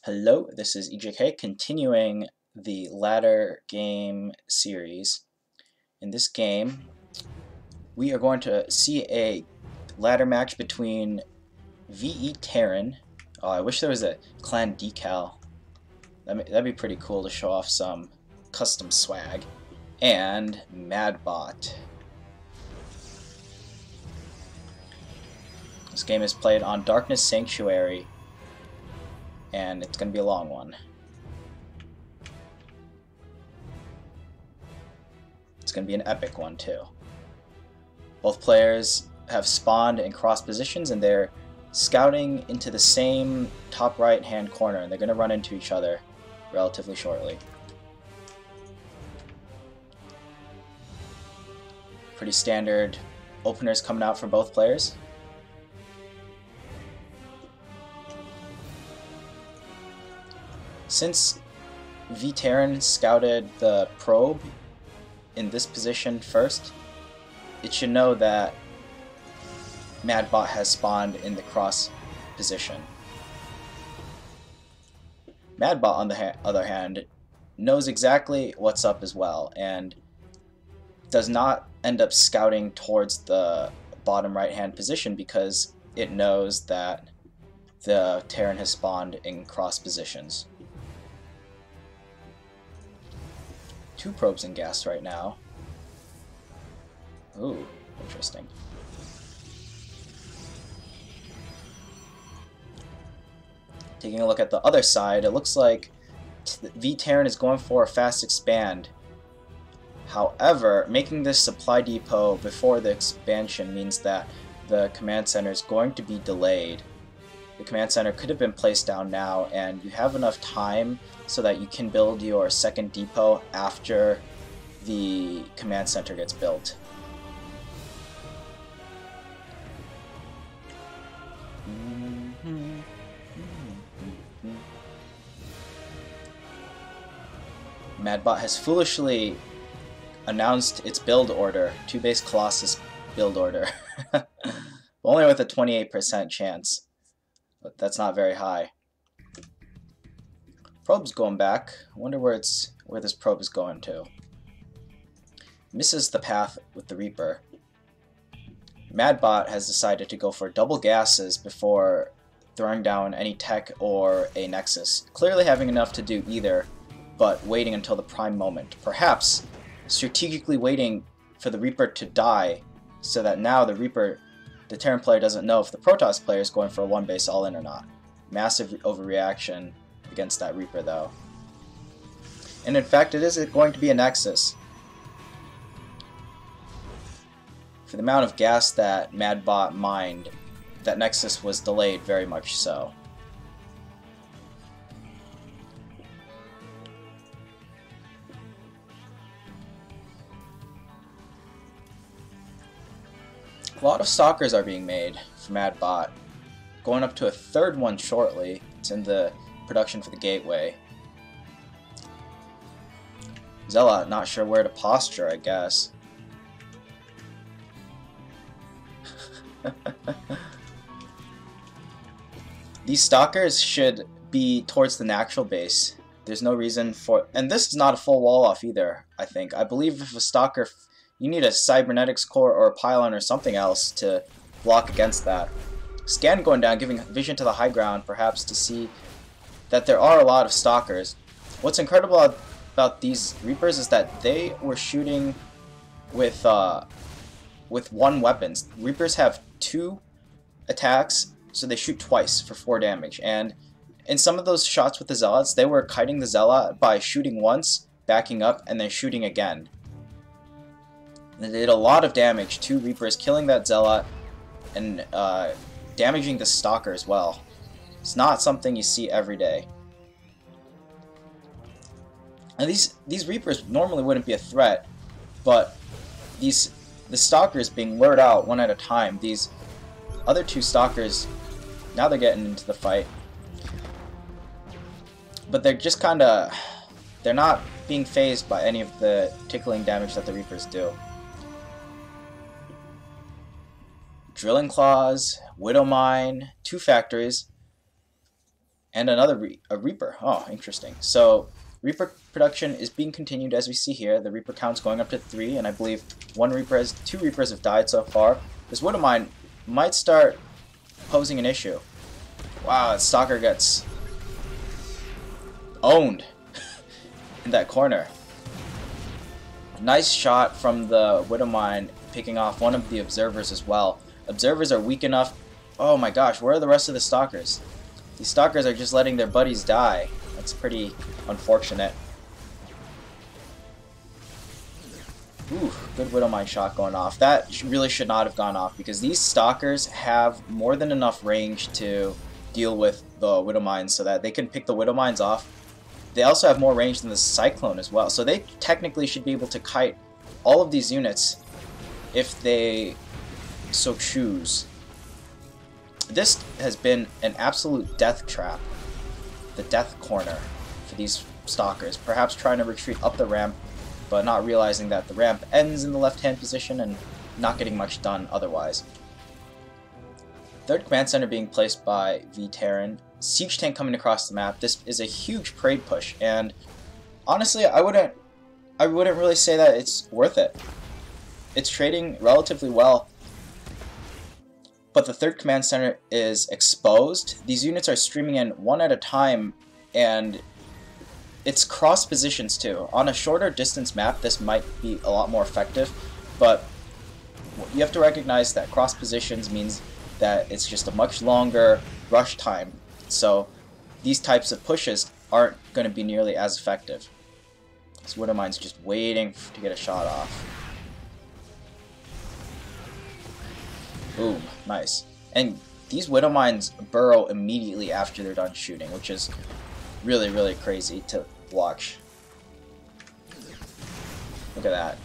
Hello, this is EJK continuing the ladder game series. In this game, we are going to see a ladder match between VeTerran. Oh, I wish there was a clan decal. That'd be pretty cool to show off some custom swag. And Madbot. This game is played on Darkness Sanctuary, and it's going to be a long one. It's going to be an epic one too. Both players have spawned in cross positions, and they're scouting into the same top right hand corner, and they're going to run into each other relatively shortly. Pretty standard openers coming out for both players. Since VeTerran scouted the probe in this position first, it should know that Madbot has spawned in the cross position. Madbot, on the other hand, knows exactly what's up as well, and does not end up scouting towards the bottom right hand position because it knows that the Terran has spawned in cross positions. Two probes in gas right now. Ooh, interesting. Taking a look at the other side, it looks like VeTerran is going for a fast expand. However, making this supply depot before the expansion means that the command center is going to be delayed. The command center could have been placed down now, and you have enough time so that you can build your second depot after the command center gets built. Madbot has foolishly announced its build order, 2-base Colossus build order, only with a 28% chance, but that's not very high. Probe's going back. I wonder where this probe is going to. Misses the path with the Reaper. Madbot has decided to go for double gases before throwing down any tech or a Nexus, clearly having enough to do either, but waiting until the prime moment. Perhaps strategically waiting for the Reaper to die, so that now the Terran player doesn't know if the Protoss player is going for a 1-base all-in or not. Massive overreaction against that Reaper though. And in fact, it is going to be a Nexus. For the amount of gas that Madbot mined, that Nexus was delayed very much so. A lot of Stalkers are being made for Madbot, going up to a third one shortly. It's in the production for the Gateway. Zealot not sure where to posture, I guess. These Stalkers should be towards the natural base. There's no reason for... And this is not a full wall off either, I think. I believe if a Stalker... You need a cybernetics core or a pylon or something else to block against that. Scan going down, giving vision to the high ground, perhaps to see that there are a lot of Stalkers. What's incredible about these Reapers is that they were shooting with one weapon. Reapers have 2 attacks, so they shoot twice for 4 damage. And in some of those shots with the Zealots, they were kiting the Zealot by shooting once, backing up, and then shooting again. They did a lot of damage to Reapers, killing that Zealot and damaging the Stalker as well. It's not something you see every day. And these Reapers normally wouldn't be a threat, but the Stalkers being lured out one at a time. These other 2 Stalkers, now they're getting into the fight, but they're just they're not being phased by any of the tickling damage that the Reapers do. Drilling Claws, Widow Mine, 2 factories, And another a Reaper. Oh, interesting. So Reaper production is being continued as we see here. The Reaper count's going up to 3, and I believe 2 Reapers have died so far. This Widow Mine might start posing an issue. Wow, that Stalker gets owned in that corner. Nice shot from the Widow Mine, picking off one of the observers as well. Observers are weak enough. Oh my gosh, where are the rest of the Stalkers? These Stalkers are just letting their buddies die. That's pretty unfortunate. Ooh, good Widow Mine shot going off. That really should not have gone off, because these Stalkers have more than enough range to deal with the Widow Mines so that they can pick the Widow Mines off. They also have more range than the Cyclone as well, so they technically should be able to kite all of these units if they so choose. This has been an absolute death trap, the death corner for these Stalkers, perhaps trying to retreat up the ramp, but not realizing that the ramp ends in the left-hand position and not getting much done otherwise. Third command center being placed by VeTerran. Siege tank coming across the map. This is a huge parade push, and honestly, I wouldn't really say that it's worth it. It's trading relatively well, but the third command center is exposed. These units are streaming in one at a time, and it's cross positions too. On a shorter distance map, this might be a lot more effective, but you have to recognize that cross positions means that it's just a much longer rush time. So these types of pushes aren't going to be nearly as effective. This Widow Mine's just waiting to get a shot off. Boom, nice. And these Widow Mines burrow immediately after they're done shooting, which is really, really crazy to watch. Look at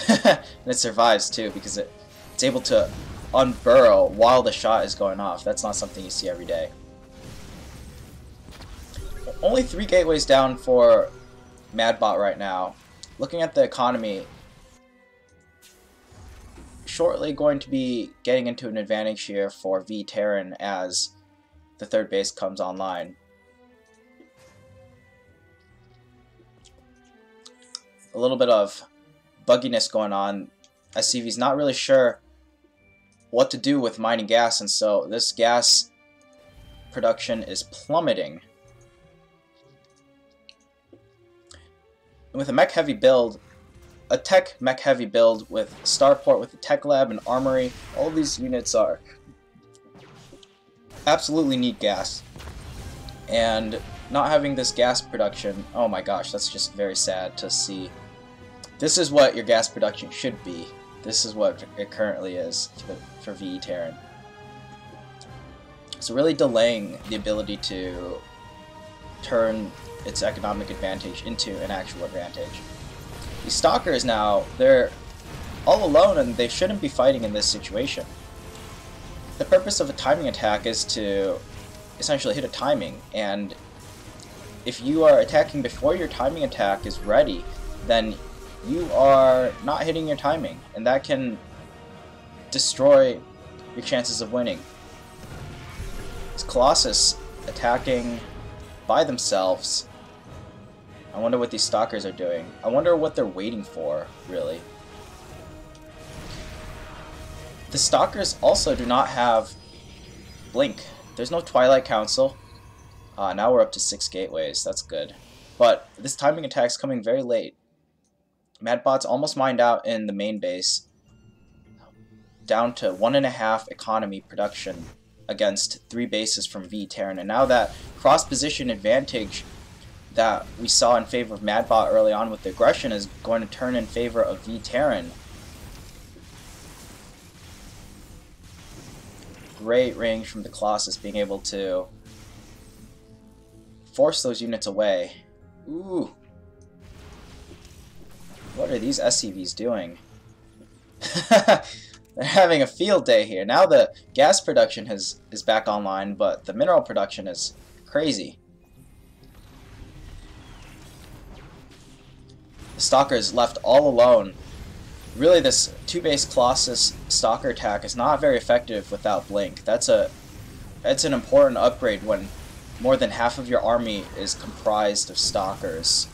that. And it survives too, because it's able to unburrow while the shot is going off. That's not something you see every day. Only 3 gateways down for Madbot right now. Looking at the economy, shortly going to be getting into an advantage here for VeTerran as the third base comes online. A little bit of bugginess going on. SCV's not really sure what to do with mining gas, and so this gas production is plummeting. And with a mech heavy build, a tech mech heavy build with starport, with the tech lab and armory, all of these units are absolutely need gas. And not having this gas production, oh my gosh, that's just very sad to see. This is what your gas production should be. This is what it currently is for VeTerran. So really delaying the ability to turn its economic advantage into an actual advantage. These Stalkers now, they're all alone and they shouldn't be fighting in this situation. The purpose of a timing attack is to essentially hit a timing, and if you are attacking before your timing attack is ready, then you are not hitting your timing, and that can destroy your chances of winning. It's Colossus attacking by themselves. I wonder what these Stalkers are doing. I wonder what they're waiting for, really. The Stalkers also do not have Blink. There's no Twilight Council. Now we're up to 6 gateways. That's good. But this timing attack's coming very late. Madbot's almost mined out in the main base, down to 1.5 economy production against 3 bases from VeTerran. And now that cross-position advantage that we saw in favor of Madbot early on with the aggression is going to turn in favor of VeTerran. Great range from the Colossus, being able to force those units away. Ooh. What are these SCVs doing? They're having a field day here. Now the gas production is back online, but the mineral production is crazy. The Stalker is left all alone. Really, this 2-base Colossus Stalker attack is not very effective without Blink. That's an important upgrade when more than half of your army is comprised of Stalkers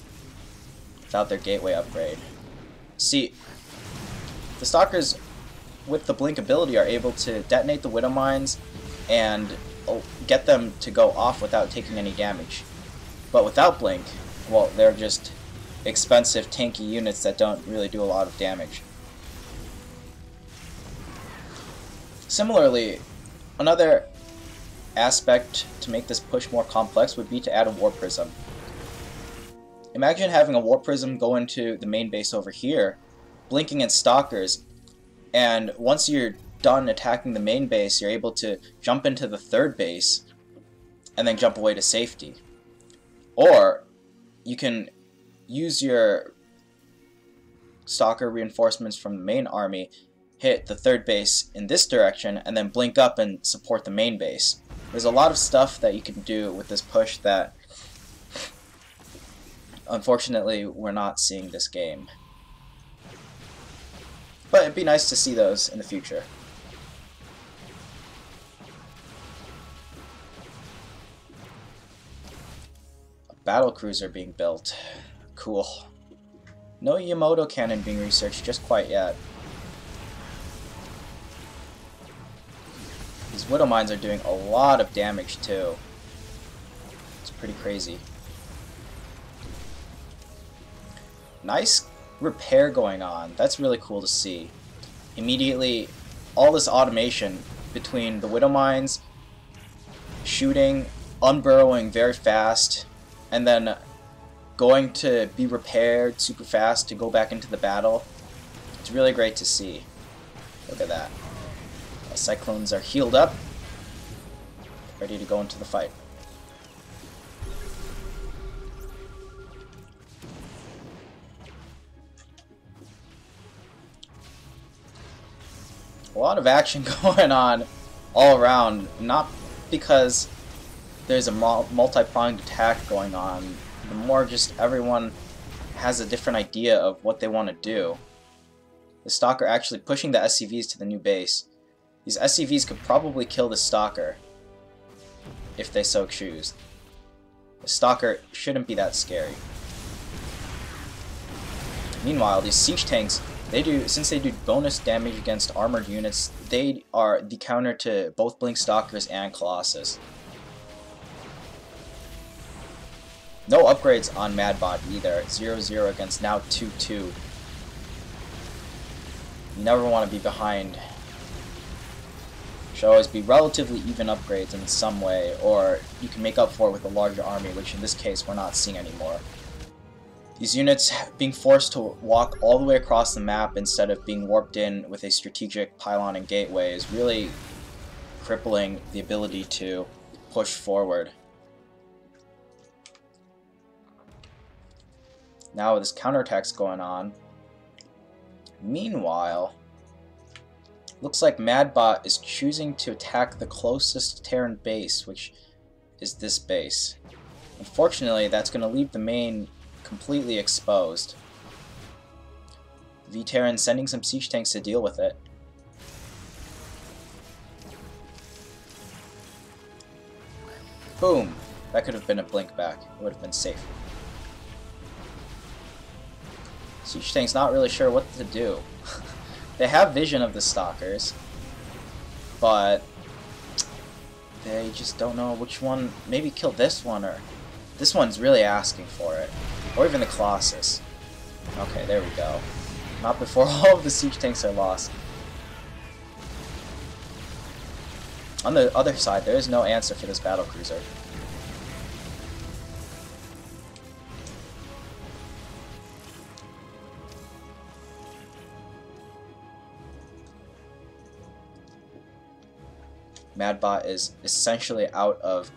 without their gateway upgrade. See, the Stalkers with the Blink ability are able to detonate the Widow Mines and get them to go off without taking any damage. But without Blink, well, they're just expensive tanky units that don't really do a lot of damage. Similarly, another aspect to make this push more complex would be to add a War Prism. Imagine having a War Prism go into the main base over here, blinking at Stalkers, and once you're done attacking the main base, you're able to jump into the third base and then jump away to safety. Or you can use your Stalker reinforcements from the main army, hit the third base in this direction, and then blink up and support the main base. There's a lot of stuff that you can do with this push that unfortunately we're not seeing this game. But it'd be nice to see those in the future. A battle cruiser being built. Cool. No Yamato cannon being researched just quite yet. These Widow Mines are doing a lot of damage too. It's pretty crazy. Nice repair going on. That's really cool to see. Immediately, all this automation between the Widow Mines, shooting, unburrowing very fast, and then going to be repaired super fast to go back into the battle. It's really great to see. Look at that. The Cyclones are healed up, ready to go into the fight. A lot of action going on all around, not because there's a multi-pronged attack going on, but more just everyone has a different idea of what they want to do. The Stalker actually pushing the SCVs to the new base. These SCVs could probably kill the Stalker if they so choose. The Stalker shouldn't be that scary. Meanwhile, these siege tanks, since they do bonus damage against armored units, they are the counter to both Blink Stalkers and Colossus. No upgrades on Madbot either. 0-0 against now 2-2. You never want to be behind. Should always be relatively even upgrades in some way, or you can make up for it with a larger army, which in this case we're not seeing anymore. These units being forced to walk all the way across the map instead of being warped in with a strategic pylon and gateway is really crippling the ability to push forward. Now with this counterattack's going on. Meanwhile, looks like Madbot is choosing to attack the closest Terran base, which is this base. Unfortunately, that's going to leave the main completely exposed. VeTerran sending some siege tanks to deal with it. Boom! That could have been a blink back. It would have been safe. Siege tank's not really sure what to do. They have vision of the Stalkers, but they just don't know which one. Maybe kill this one, or this one's really asking for it. Or even the Colossus. Okay, there we go. Not before all of the siege tanks are lost. On the other side, there is no answer for this battlecruiser. Madbot is essentially out of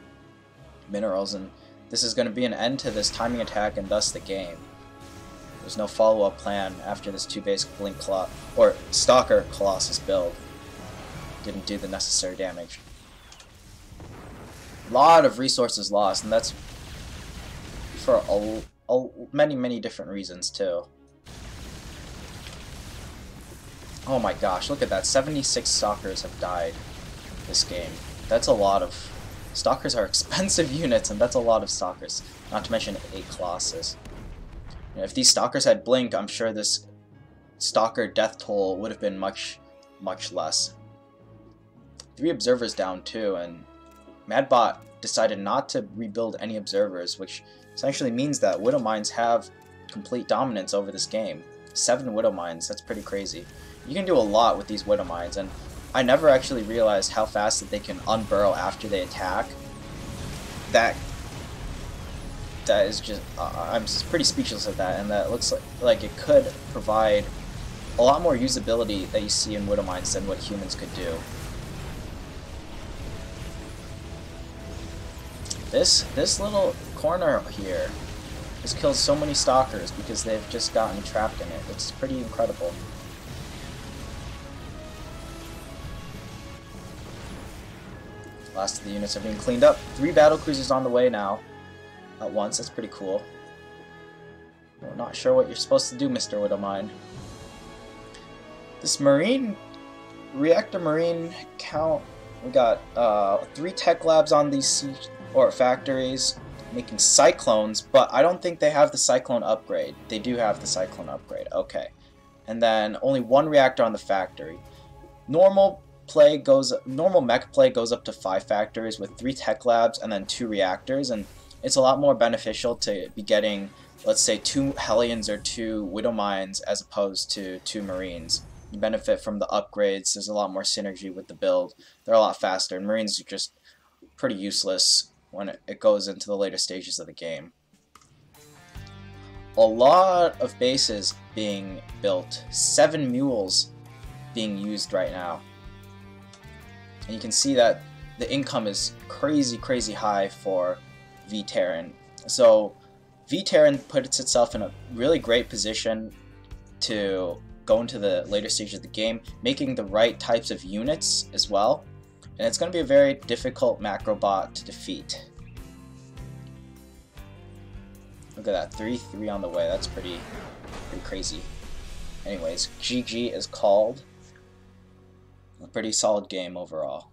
minerals, and this is going to be an end to this timing attack and thus the game. There's no follow-up plan after this 2-base Blink or Stalker Colossus build. Didn't do the necessary damage. A lot of resources lost, and that's for many different reasons too. Oh my gosh, look at that. 76 Stalkers have died this game. That's a lot of Stalkers are expensive units, and that's a lot of Stalkers. Not to mention 8 Colossus. You know, if these Stalkers had Blink, I'm sure this Stalker death toll would have been much, much less. 3 Observers down too, and Madbot decided not to rebuild any Observers, which essentially means that Widow Mines have complete dominance over this game. 7 Widow Mines, that's pretty crazy. You can do a lot with these Widow Mines, and I never actually realized how fast that they can unburrow after they attack. That is just, I'm pretty speechless at that, and that looks like it could provide a lot more usability that you see in Widow Mines than what humans could do. This little corner here just kills so many Stalkers because they've just gotten trapped in it. It's pretty incredible. Last of the units are being cleaned up. 3 battlecruisers on the way now at once. That's pretty cool. We're not sure what you're supposed to do, Mr. Widowmine. This reactor marine count, we got 3 tech labs on these factories making cyclones, but I don't think they have the cyclone upgrade. They do have the cyclone upgrade. Okay. And then only 1 reactor on the factory. Normal mech play goes up to 5 factories with 3 tech labs and then 2 reactors, and it's a lot more beneficial to be getting, let's say, 2 Hellions or 2 Widow Mines as opposed to 2 Marines. You benefit from the upgrades. There's a lot more synergy with the build. They're a lot faster, and Marines are just pretty useless when it goes into the later stages of the game. A lot of bases being built. 7 mules being used right now. And you can see that the income is crazy, crazy high for VeTerran. So VeTerran puts itself in a really great position to go into the later stages of the game, making the right types of units as well. And it's going to be a very difficult macro bot to defeat. Look at that, 3-3 on the way. That's pretty crazy. Anyways, GG is called. A pretty solid game overall.